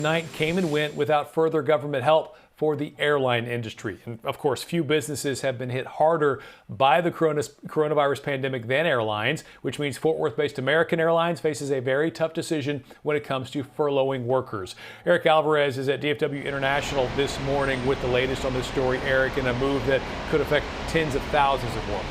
Night came and went without further government help for the airline industry. And of course, few businesses have been hit harder by the coronavirus pandemic than airlines, which means Fort Worth-based American Airlines faces a very tough decision when it comes to furloughing workers. Eric Alvarez is at DFW International this morning with the latest on this story. Eric, in a move that could affect tens of thousands of workers.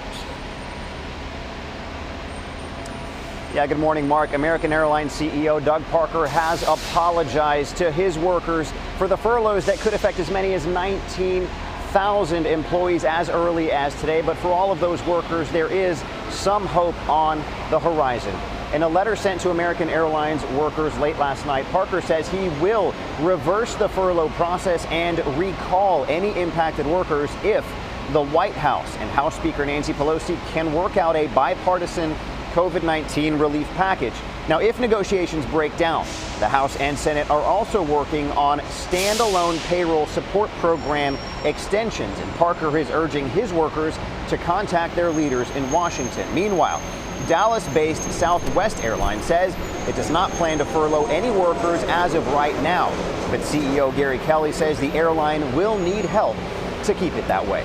Yeah, good morning, Mark. American Airlines CEO Doug Parker has apologized to his workers for the furloughs that could affect as many as 19,000 employees as early as today. But for all of those workers, there is some hope on the horizon. In a letter sent to American Airlines workers late last night, Parker says he will reverse the furlough process and recall any impacted workers if the White House and House Speaker Nancy Pelosi can work out a bipartisan COVID-19 relief package. Now, if negotiations break down, the House and Senate are also working on standalone payroll support program extensions, and Parker is urging his workers to contact their leaders in Washington. Meanwhile, Dallas-based Southwest Airlines says it does not plan to furlough any workers as of right now, but CEO Gary Kelly says the airline will need help to keep it that way.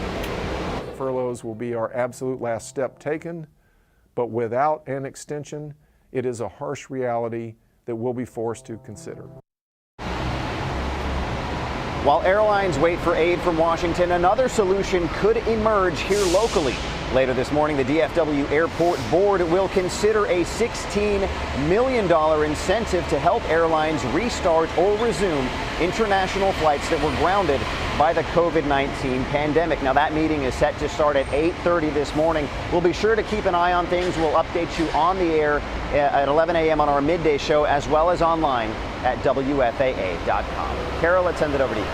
Furloughs will be our absolute last step taken. But without an extension, it is a harsh reality that we'll be forced to consider. While airlines wait for aid from Washington, another solution could emerge here locally. Later this morning, the DFW Airport Board will consider a $16 million incentive to help airlines restart or resume international flights that were grounded by the COVID-19 pandemic. Now, that meeting is set to start at 8:30 this morning. We'll be sure to keep an eye on things. We'll update you on the air at 11 a.m. on our midday show, as well as online at WFAA.com. Carol, let's send it over to you.